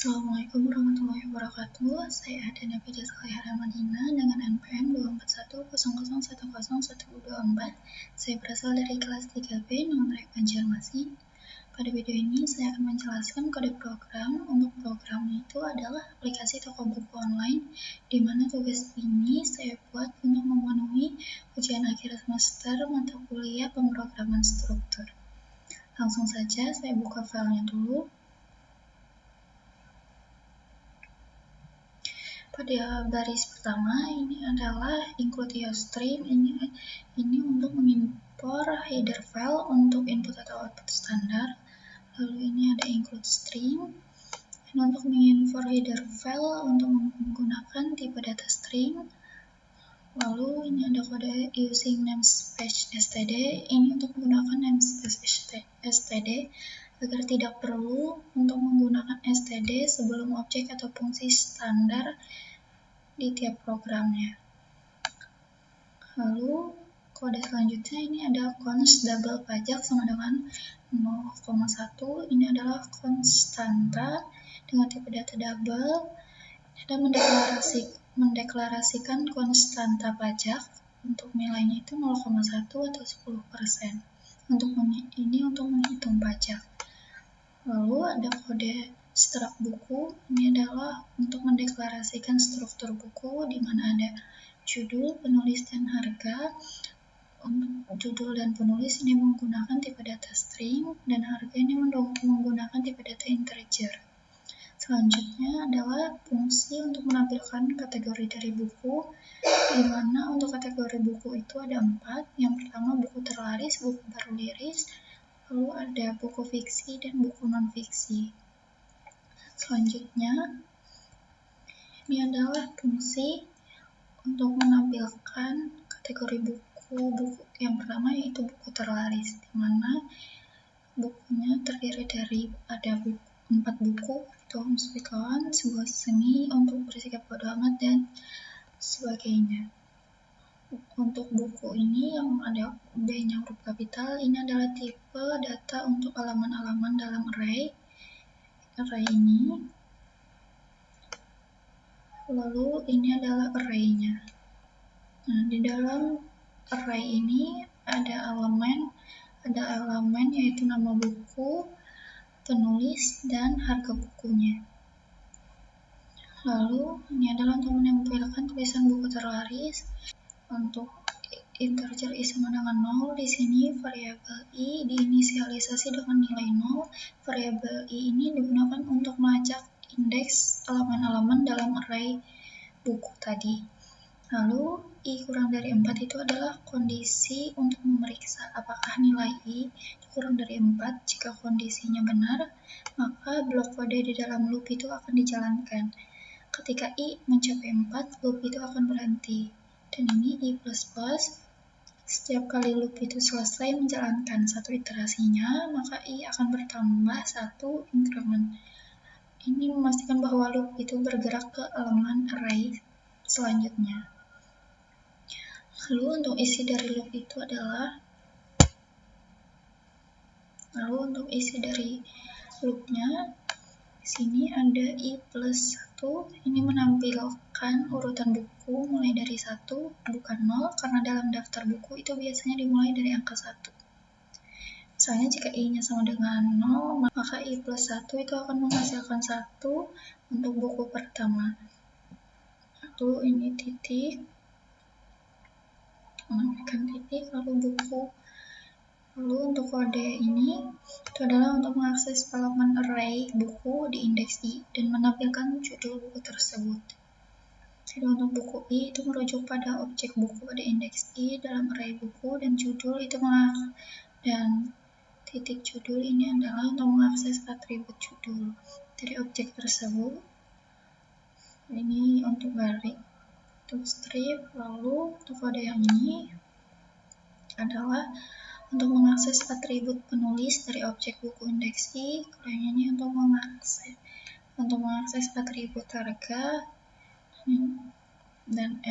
Assalamualaikum warahmatullahi wabarakatuh. Saya Ada Nafida Salihara Madina dengan NPM 24100101024. Saya berasal dari kelas 3B Nomor Banjarmasin. Pada video ini saya akan menjelaskan kode program. Untuk programnya itu adalah aplikasi toko buku online, di mana tugas ini saya buat untuk memenuhi ujian akhir semester mata kuliah pemrograman struktur. Langsung saja saya buka filenya dulu. Pada baris pertama ini adalah include IOStream. Ini untuk mengimpor header file untuk input atau output standar. Lalu ini ada include string. Ini untuk mengimpor header file untuk menggunakan tipe data string. Lalu ini ada kode using namespace std. Ini untuk menggunakan namespace std agar tidak perlu untuk menggunakan std sebelum objek atau fungsi standar di tiap programnya. Lalu kode selanjutnya ini ada const double pajak sama dengan 0,1. Ini adalah konstanta dengan tipe data double dan mendeklarasikan konstanta pajak untuk nilainya itu 0,1 atau 10%. Untuk menghitung pajak. Lalu ada kode struct buku. Ini adalah untuk mendeklarasikan struktur buku, di mana ada judul, penulis, dan harga. Untuk judul dan penulis ini menggunakan tipe data string, dan harga ini menggunakan tipe data integer. Selanjutnya adalah fungsi untuk menampilkan kategori dari buku, di mana untuk kategori buku itu ada 4. Yang pertama buku terlaris, buku baru liris, lalu ada buku fiksi dan buku non-fiksi. Selanjutnya, ini adalah fungsi untuk menampilkan kategori buku yang pertama yaitu buku terlaris, di mana bukunya terdiri dari ada 4 buku, itu Home Sweet Home, Sebuah Seni, Untuk Bersikap Bodo Amat, dan sebagainya. Untuk buku ini yang ada B-nya huruf kapital, ini adalah tipe data untuk halaman-halaman dalam array ini. Lalu ini adalah array-nya. Nah, di dalam array ini ada elemen yaitu nama buku, penulis, dan harga bukunya. Lalu ini adalah untuk menampilkan tulisan buku terlaris. Untuk integer i sama dengan 0, di sini variabel i diinisialisasi dengan nilai 0. Variabel i ini digunakan untuk melacak indeks halaman-halaman dalam array buku tadi. Lalu i kurang dari 4 itu adalah kondisi untuk memeriksa apakah nilai i kurang dari 4. Jika kondisinya benar, maka blok kode di dalam loop itu akan dijalankan. Ketika i mencapai 4, loop itu akan berhenti. Dan ini i++, setiap kali loop itu selesai menjalankan satu iterasinya, maka i akan bertambah 1 increment. Ini memastikan bahwa loop itu bergerak ke elemen array selanjutnya. Lalu untuk isi dari loop itu adalah, loopnya, di sini ada i+1, ini menampilkan urutan buku mulai dari 1, bukan 0, karena dalam daftar buku itu biasanya dimulai dari angka 1. Misalnya jika i-nya sama dengan 0, maka i+1 itu akan menghasilkan 1 untuk buku pertama. Lalu ini titik, menambahkan titik, lalu buku. Lalu untuk kode ini itu adalah untuk mengakses elemen array buku di indeks i dan menampilkan judul buku tersebut. Jadi untuk buku i itu merujuk pada objek buku pada indeks i dalam array buku, dan judul itu dan titik judul ini adalah untuk mengakses atribut judul dari objek tersebut. Ini untuk garis, untuk strip. Lalu untuk kode yang ini adalah untuk mengakses atribut penulis dari objek buku indeks i. Kodenya ini untuk mengakses atribut harga, dan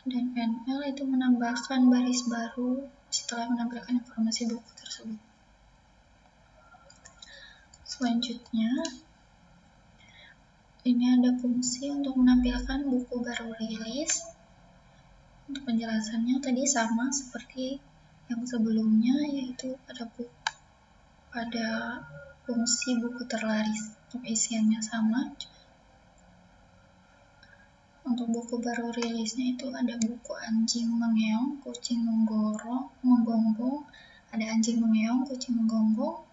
NL itu menambahkan baris baru setelah menampilkan informasi buku tersebut. Selanjutnya ini ada fungsi untuk menampilkan buku baru rilis. Untuk penjelasannya tadi sama seperti yang sebelumnya, yaitu pada fungsi buku terlaris. Untuk isiannya sama. Untuk buku baru rilisnya itu ada buku anjing mengeong, kucing menggonggong, ada anjing mengeong, kucing menggonggong,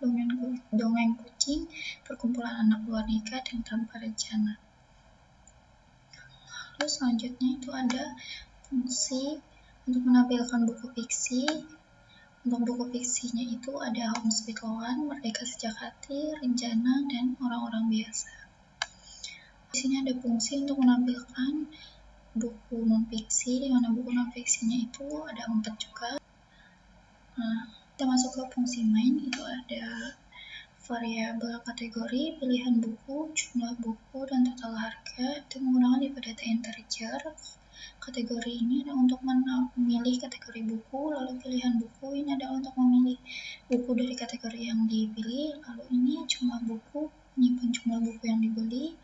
dongeng kucing, perkumpulan anak luar nikah, dan tanpa rencana. Lalu selanjutnya itu ada fungsi untuk menampilkan buku fiksi. Untuk buku fiksinya itu ada Home Sweet Loan, Merdeka Sejak Hati, Rencana, dan Orang-Orang Biasa. Di sini ada fungsi untuk menampilkan buku non-fiksi, di mana buku non-fiksinya itu ada 4 juga. Nah, kita masuk ke fungsi main, itu ada variabel kategori, pilihan buku, jumlah buku, dan total harga. Itu menggunakan tipe data integer. Kategori ini ada untuk memilih kategori buku, lalu pilihan buku ini adalah untuk memilih buku dari kategori yang dipilih, lalu ini jumlah buku, menyimpan jumlah buku yang dibeli.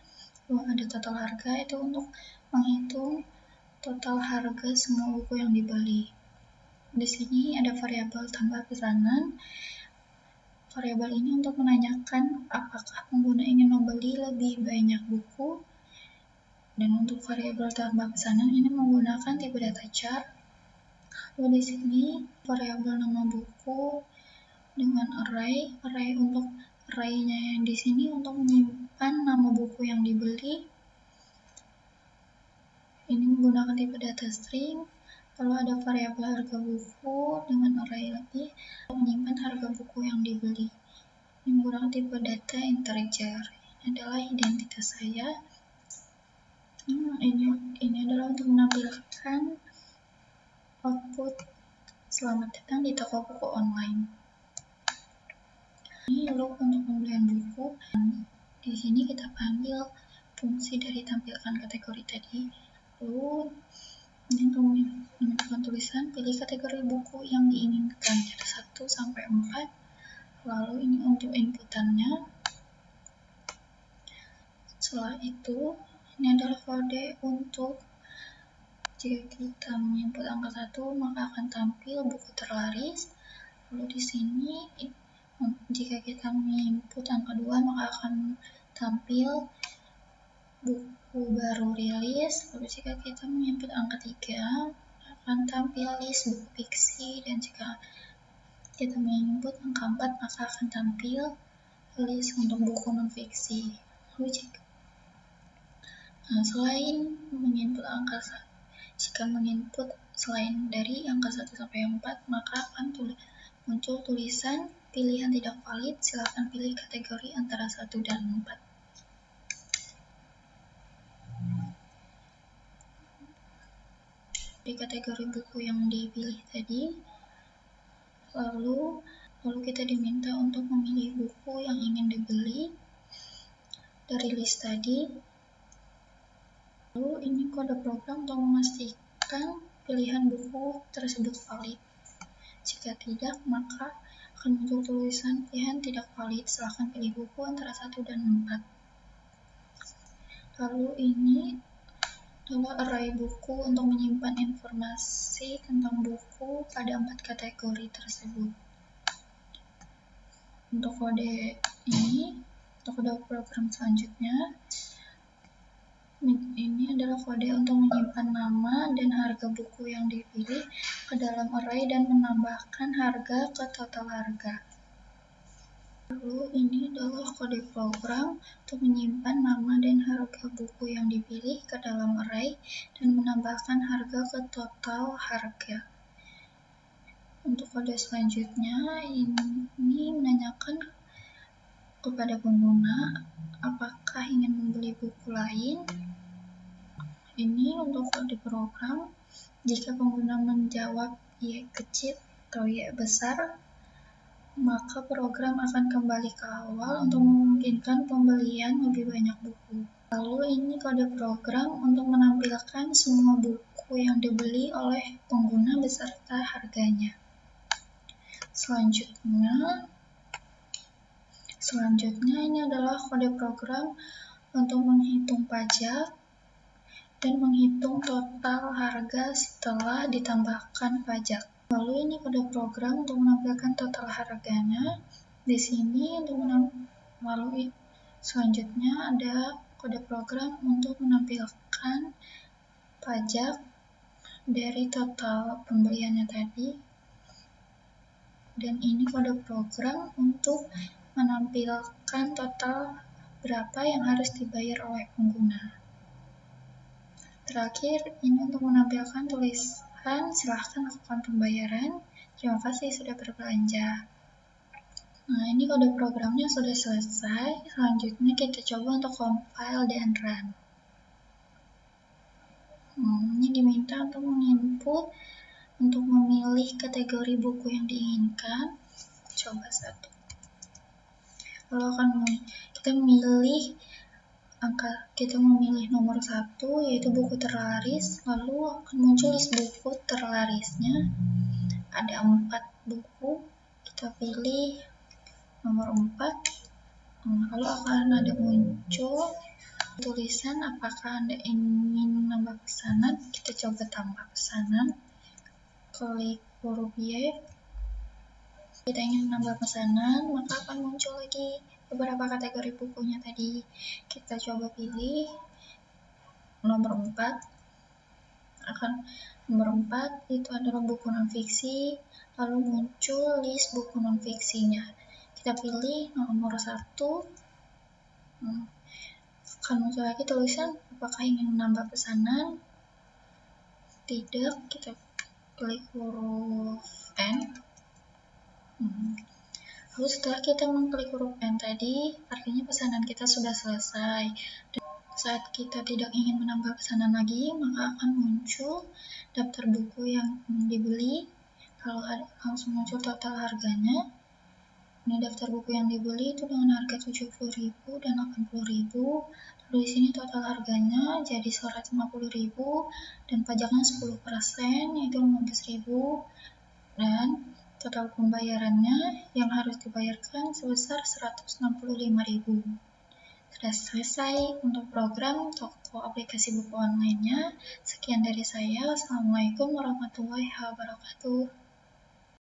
Lalu ada total harga, itu untuk menghitung total harga semua buku yang dibeli. Di sini ada variabel tambah pesanan. Variabel ini untuk menanyakan apakah pengguna ingin membeli lebih banyak buku. Dan untuk variabel tambah pesanan ini menggunakan tipe data char. Lalu di sini variabel nama buku dengan array untuk array-nya yang di sini untuk menyimpan nama buku yang dibeli. Ini menggunakan tipe data string. Lalu ada variabel harga buku dengan array lagi untuk menyimpan harga buku yang dibeli. Ini menggunakan tipe data integer. Ini adalah identitas saya. Ini adalah untuk menampilkan output selamat datang di toko buku online. Ini loop untuk pembelian buku. Di sini kita panggil fungsi dari tampilkan kategori tadi. Lalu ini untuk menentukan tulisan, pilih kategori buku yang diinginkan dari 1 sampai 4. Lalu ini untuk inputannya. Setelah itu, ini adalah kode untuk jika kita menginput angka 1, maka akan tampil buku terlaris. Lalu di sini, jika kita menginput angka 2, maka akan tampil buku baru rilis. Lalu jika kita menginput angka 3, akan tampil list buku fiksi. Dan jika kita menginput angka 4, maka akan tampil list untuk buku non-fiksi. Lalu selain menginput angka 1, jika menginput selain dari angka 1 sampai 4, maka akan muncul tulisan pilihan tidak valid, silakan pilih kategori antara 1 dan 4. Di kategori buku yang dipilih tadi, lalu kita diminta untuk memilih buku yang ingin dibeli dari list tadi. Lalu ini kode program untuk memastikan pilihan buku tersebut valid. Jika tidak, maka akan muncul tulisan pilihan tidak valid, silakan pilih buku antara 1 dan 4. Lalu ini adalah array buku untuk menyimpan informasi tentang buku pada 4 kategori tersebut. Untuk kode ini, untuk kode program selanjutnya, ini adalah kode untuk menyimpan nama dan harga buku yang dipilih ke dalam array dan menambahkan harga ke total harga. Lalu ini adalah kode program untuk menyimpan nama dan harga buku yang dipilih ke dalam array dan menambahkan harga ke total harga. Untuk kode selanjutnya, ini menanyakan kepada pengguna apakah ingin membeli buku lain. Ini untuk kode program, jika pengguna menjawab Y kecil atau Y besar, maka program akan kembali ke awal untuk memungkinkan pembelian lebih banyak buku. Lalu ini kode program untuk menampilkan semua buku yang dibeli oleh pengguna beserta harganya. Selanjutnya ini adalah kode program untuk menghitung pajak dan menghitung total harga setelah ditambahkan pajak. Lalu ini kode program untuk menampilkan total harganya. Di sini lalu selanjutnya ada kode program untuk menampilkan pajak dari total pembeliannya tadi. Dan ini kode program untuk menampilkan total berapa yang harus dibayar oleh pengguna. Terakhir, ini untuk menampilkan tulisan silahkan lakukan pembayaran. Terima kasih sudah berbelanja. Nah, ini kode programnya sudah selesai. Selanjutnya kita coba untuk compile dan run. Ini diminta untuk menginput untuk memilih kategori buku yang diinginkan. Coba satu. Lalu kita memilih nomor 1, yaitu buku terlaris. Lalu akan muncul list buku terlarisnya. Ada 4 buku. Kita pilih nomor 4. Lalu akan ada muncul tulisan apakah Anda ingin nambah pesanan. Kita coba tambah pesanan. Klik huruf Y. Kita ingin menambah pesanan, maka akan muncul lagi beberapa kategori bukunya tadi. Kita coba pilih nomor 4. Nomor 4 itu adalah buku non-fiksi, lalu muncul list buku non-fiksinya. Kita pilih nomor 1. Akan muncul lagi tulisan apakah ingin menambah pesanan. Tidak, kita klik huruf N. Lalu setelah kita mengklik huruf N tadi, artinya pesanan kita sudah selesai. Dan saat kita tidak ingin menambah pesanan lagi, maka akan muncul daftar buku yang dibeli. Kalau langsung muncul total harganya. Ini daftar buku yang dibeli itu dengan harga 70.000 dan 80.000. Lalu di sini total harganya jadi 150.000 dan pajaknya 10%, yaitu 15.000. Dan total pembayarannya yang harus dibayarkan sebesar 165.000. Sudah selesai untuk program toko aplikasi buku online-nya. Sekian dari saya. Assalamualaikum warahmatullahi wabarakatuh.